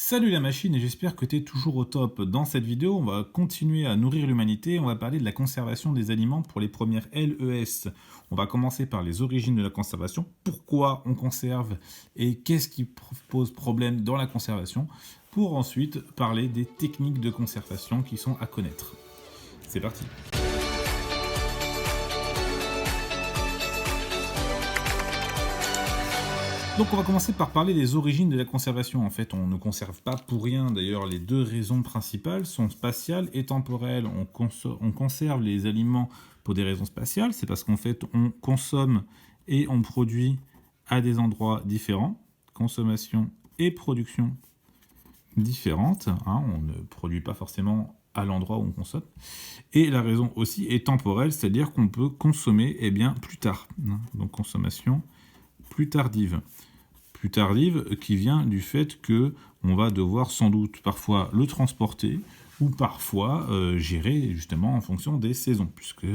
Salut la machine et j'espère que tu es toujours au top. Dans cette vidéo, on va continuer à nourrir l'humanité, on va parler de la conservation des aliments pour les premières LES. On va commencer par les origines de la conservation, pourquoi on conserve et qu'est-ce qui pose problème dans la conservation, pour ensuite parler des techniques de conservation qui sont à connaître. C'est parti. Donc on va commencer par parler des origines de la conservation. En fait, on ne conserve pas pour rien. D'ailleurs, les deux raisons principales sont spatiales et temporelles. On conserve les aliments pour des raisons spatiales. C'est parce qu'en fait, on consomme et on produit à des endroits différents. Consommation et production différentes. On ne produit pas forcément à l'endroit où on consomme. Et la raison aussi est temporelle, c'est-à-dire qu'on peut consommer plus tard. Donc consommation plus tardive qui vient du fait que on va devoir sans doute parfois le transporter ou parfois gérer justement en fonction des saisons, puisque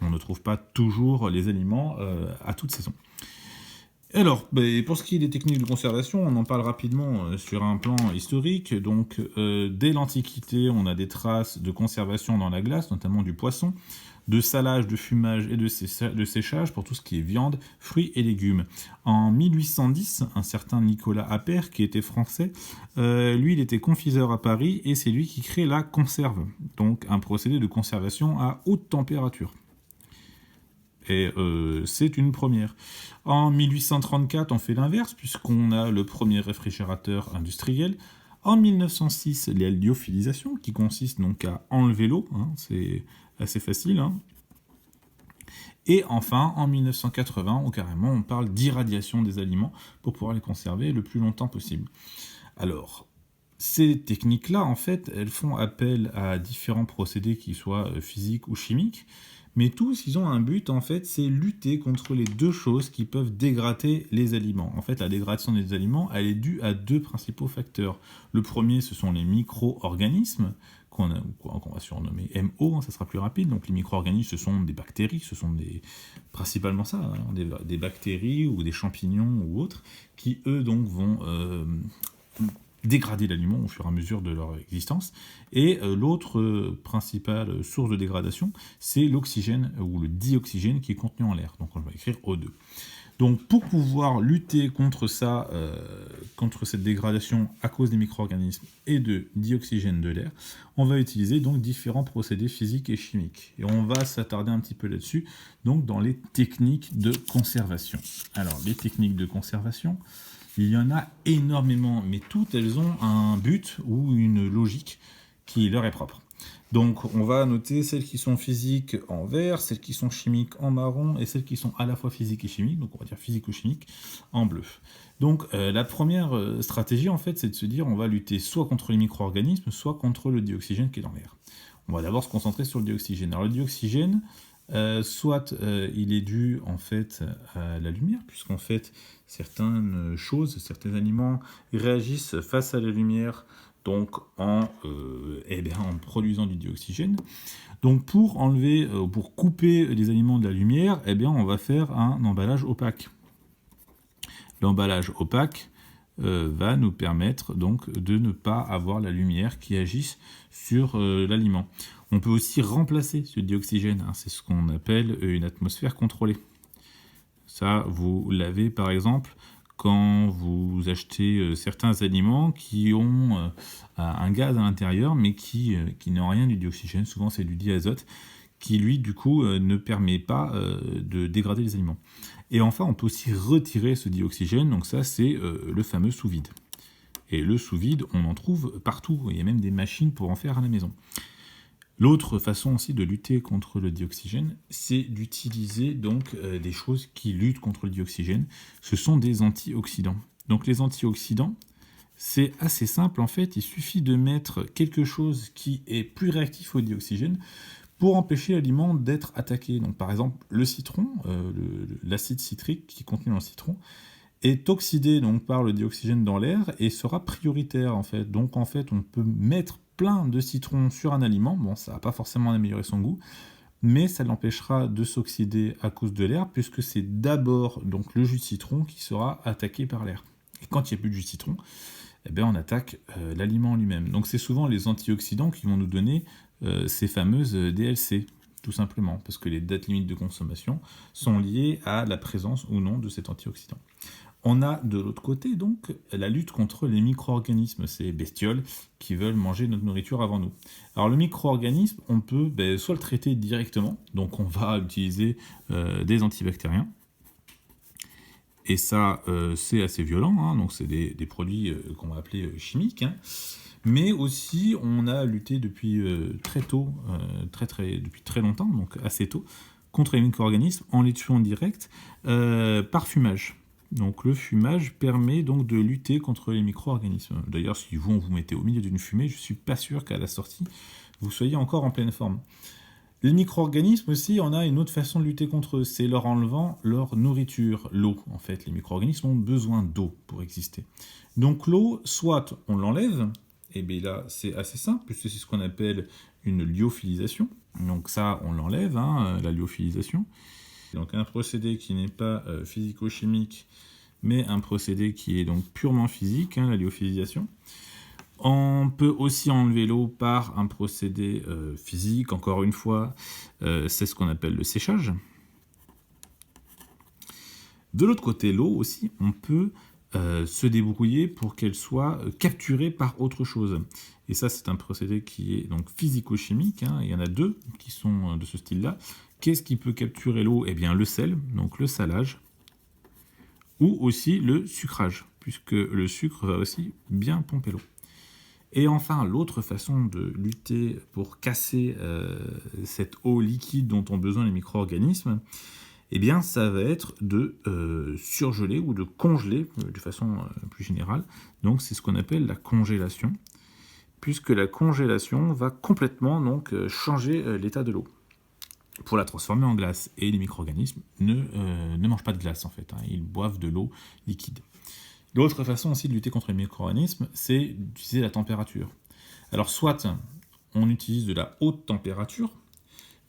on ne trouve pas toujours les aliments à toute saison. Alors, pour ce qui est des techniques de conservation, on en parle rapidement sur un plan historique. Donc, dès l'Antiquité, on a des traces de conservation dans la glace, notamment du poisson, de salage, de fumage et de séchage pour tout ce qui est viande, fruits et légumes. En 1810, un certain Nicolas Appert, qui était français, lui, il était confiseur à Paris et c'est lui qui crée la conserve, donc un procédé de conservation à haute température. Et c'est une première. En 1834, on fait l'inverse, puisqu'on a le premier réfrigérateur industriel. En 1906, il y a la lyophilisation, qui consiste donc à enlever l'eau, c'est assez facile. Et enfin, en 1980, carrément, on parle d'irradiation des aliments pour pouvoir les conserver le plus longtemps possible. Alors, ces techniques-là, en fait, elles font appel à différents procédés qui soient physiques ou chimiques, mais tous, ils ont un but, en fait, c'est lutter contre les deux choses qui peuvent dégrader les aliments. En fait, la dégradation des aliments, elle est due à deux principaux facteurs. Le premier, ce sont les micro-organismes, qu'on va surnommer MO, ça sera plus rapide. Donc les micro-organismes, ce sont des bactéries, principalement ça, des bactéries ou des champignons ou autres, qui eux donc vont dégrader l'aliment au fur et à mesure de leur existence. Et l'autre principale source de dégradation, c'est l'oxygène ou le dioxygène qui est contenu en l'air. Donc on va écrire O2. Donc pour pouvoir lutter contre ça, contre cette dégradation à cause des micro-organismes et de dioxygène de l'air, on va utiliser donc différents procédés physiques et chimiques. Et on va s'attarder un petit peu là-dessus, donc dans les techniques de conservation. Alors les techniques de conservation, il y en a énormément, mais toutes elles ont un but ou une logique qui leur est propre. Donc on va noter celles qui sont physiques en vert, celles qui sont chimiques en marron, et celles qui sont à la fois physiques et chimiques, donc on va dire physico-chimiques, en bleu. Donc la première stratégie, en fait, c'est de se dire on va lutter soit contre les micro-organismes, soit contre le dioxygène qui est dans l'air. On va d'abord se concentrer sur le dioxygène. Alors le dioxygène, soit il est dû en fait à la lumière, puisqu'en fait certaines choses, certains aliments réagissent face à la lumière, donc en produisant du dioxygène. Donc pour enlever, pour couper les aliments de la lumière, on va faire un emballage opaque. L'emballage opaque va nous permettre donc de ne pas avoir la lumière qui agisse sur l'aliment. On peut aussi remplacer ce dioxygène, c'est ce qu'on appelle une atmosphère contrôlée. Ça, vous l'avez par exemple quand vous achetez certains aliments qui ont un gaz à l'intérieur, mais qui n'ont rien du dioxygène, souvent c'est du diazote, qui lui du coup ne permet pas de dégrader les aliments. Et enfin, on peut aussi retirer ce dioxygène, donc ça c'est le fameux sous-vide. Et le sous-vide, on en trouve partout, il y a même des machines pour en faire à la maison. L'autre façon aussi de lutter contre le dioxygène, c'est d'utiliser donc des choses qui luttent contre le dioxygène. Ce sont des antioxydants. Donc les antioxydants, c'est assez simple en fait, il suffit de mettre quelque chose qui est plus réactif au dioxygène pour empêcher l'aliment d'être attaqué. Donc par exemple le citron, l'acide citrique qui est contenu dans le citron, est oxydé donc par le dioxygène dans l'air et sera prioritaire en fait. Donc en fait on peut mettre plein de citron sur un aliment, bon ça va pas forcément améliorer son goût, mais ça l'empêchera de s'oxyder à cause de l'air, puisque c'est d'abord donc le jus de citron qui sera attaqué par l'air. Et quand il n'y a plus de jus de citron, eh bien, on attaque l'aliment lui-même. Donc c'est souvent les antioxydants qui vont nous donner ces fameuses DLC, tout simplement, parce que les dates limites de consommation sont liées à la présence ou non de cet antioxydant. On a de l'autre côté donc la lutte contre les micro-organismes, ces bestioles qui veulent manger notre nourriture avant nous. Alors le micro-organisme, on peut soit le traiter directement, donc on va utiliser des antibactériens, et ça c'est assez violent, hein, donc c'est des produits qu'on va appeler chimiques, hein. Mais aussi on a lutté depuis très tôt, depuis très longtemps, donc assez tôt, contre les micro-organismes en les tuant en direct par fumage. Donc le fumage permet donc de lutter contre les micro-organismes. D'ailleurs, si vous mettez au milieu d'une fumée, je ne suis pas sûr qu'à la sortie, vous soyez encore en pleine forme. Les micro-organismes aussi, on a une autre façon de lutter contre eux, c'est leur enlevant leur nourriture, l'eau. En fait, les micro-organismes ont besoin d'eau pour exister. Donc l'eau, soit on l'enlève, et bien là c'est assez simple, puisque c'est ce qu'on appelle une lyophilisation. Donc ça, on l'enlève, hein, la lyophilisation. Donc un procédé qui n'est pas physico-chimique, mais un procédé qui est donc purement physique, hein, la lyophilisation. On peut aussi enlever l'eau par un procédé physique, encore une fois, c'est ce qu'on appelle le séchage. De l'autre côté, l'eau aussi, on peut se débrouiller pour qu'elle soit capturée par autre chose. Et ça, c'est un procédé qui est donc physico-chimique, hein. Il y en a deux qui sont de ce style-là. Qu'est-ce qui peut capturer l'eau? Eh bien, le sel, donc le salage, ou aussi le sucrage, puisque le sucre va aussi bien pomper l'eau. Et enfin, l'autre façon de lutter pour casser cette eau liquide dont ont besoin les micro-organismes, eh bien, ça va être de surgeler ou de congeler de façon plus générale. Donc, c'est ce qu'on appelle la congélation, puisque la congélation va complètement donc, changer l'état de l'eau pour la transformer en glace. Et les micro-organismes ne mangent pas de glace, en fait, hein, ils boivent de l'eau liquide. L'autre façon aussi de lutter contre les micro-organismes, c'est d'utiliser la température. Alors, soit on utilise de la haute température.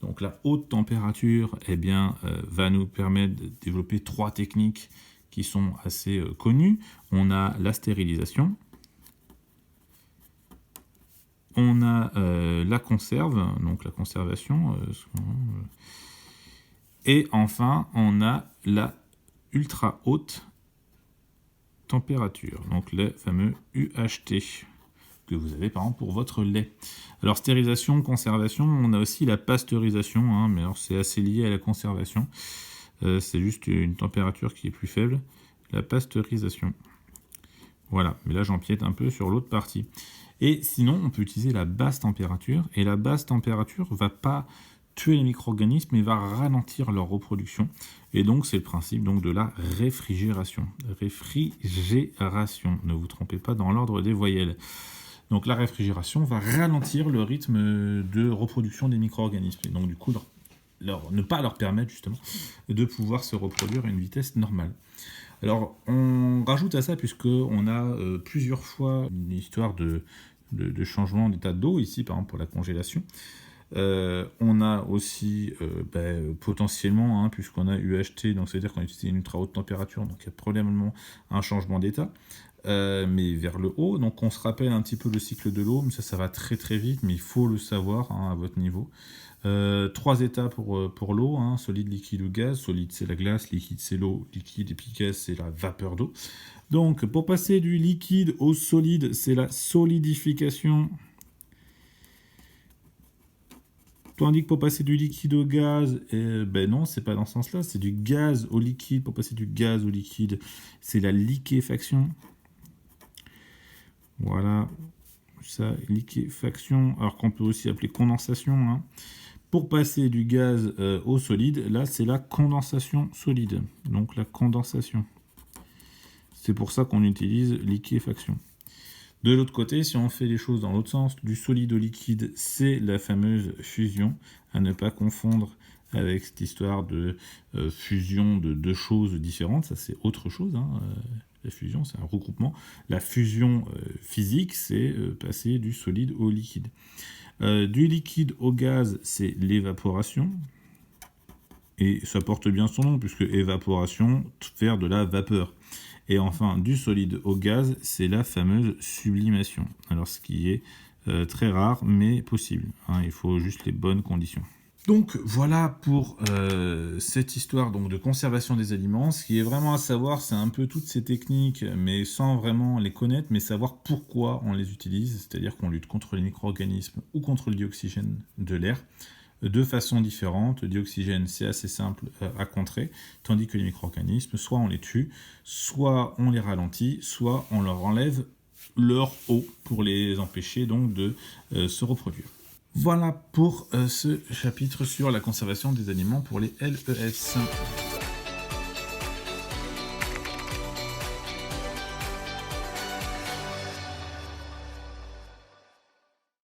Donc la haute température eh bien, va nous permettre de développer trois techniques qui sont assez connues. On a la stérilisation, on a la conserve, donc la conservation, et enfin on a la ultra haute température, donc les fameux UHT que vous avez par exemple pour votre lait. Alors stérilisation, conservation, on a aussi la pasteurisation, hein, mais alors c'est assez lié à la conservation, c'est juste une température qui est plus faible, la pasteurisation. Voilà, mais là j'empiète un peu sur l'autre partie. Et sinon on peut utiliser la basse température, et la basse température ne va pas tuer les micro-organismes, mais va ralentir leur reproduction. Et donc c'est le principe donc, de la réfrigération. Réfrigération, ne vous trompez pas dans l'ordre des voyelles. Donc la réfrigération va ralentir le rythme de reproduction des micro-organismes. Et donc du coup, ne pas leur permettre justement de pouvoir se reproduire à une vitesse normale. Alors on rajoute à ça, puisqu'on a plusieurs fois une histoire de changement d'état d'eau, ici par exemple pour la congélation. On a aussi potentiellement, hein, puisqu'on a UHT, donc c'est-à-dire qu'on utilise une ultra haute température, donc il y a probablement un changement d'état, mais vers le haut. Donc on se rappelle un petit peu le cycle de l'eau, mais ça va très très vite, mais il faut le savoir, hein, à votre niveau. 3 états pour l'eau, hein, solide, liquide ou gaz. Solide c'est la glace, liquide c'est l'eau, liquide et puis gaz c'est la vapeur d'eau. Donc pour passer du liquide au solide, c'est la solidification. Tandis que pour passer du liquide au gaz, ben non, c'est pas dans ce sens-là, c'est du gaz au liquide. Pour passer du gaz au liquide, c'est la liquéfaction. Voilà, ça, liquéfaction, alors qu'on peut aussi appeler condensation, hein. Pour passer du gaz au solide, là, c'est la condensation solide. Donc la condensation. C'est pour ça qu'on utilise liquéfaction. De l'autre côté, si on fait les choses dans l'autre sens, du solide au liquide, c'est la fameuse fusion, à ne pas confondre avec cette histoire de fusion de deux choses différentes, ça c'est autre chose, hein. La fusion c'est un regroupement. La fusion physique, c'est passer du solide au liquide. Du liquide au gaz, c'est l'évaporation, et ça porte bien son nom, puisque évaporation, faire de la vapeur. Et enfin, du solide au gaz, c'est la fameuse sublimation. Alors ce qui est très rare, mais possible, hein, il faut juste les bonnes conditions. Donc voilà pour cette histoire donc, de conservation des aliments. Ce qui est vraiment à savoir, c'est un peu toutes ces techniques, mais sans vraiment les connaître, mais savoir pourquoi on les utilise, c'est-à-dire qu'on lutte contre les micro-organismes ou contre le dioxygène de l'air, de façon différente. Le dioxygène, c'est assez simple à contrer, tandis que les micro-organismes, soit on les tue, soit on les ralentit, soit on leur enlève leur eau pour les empêcher donc de se reproduire. Voilà pour ce chapitre sur la conservation des aliments pour les LES.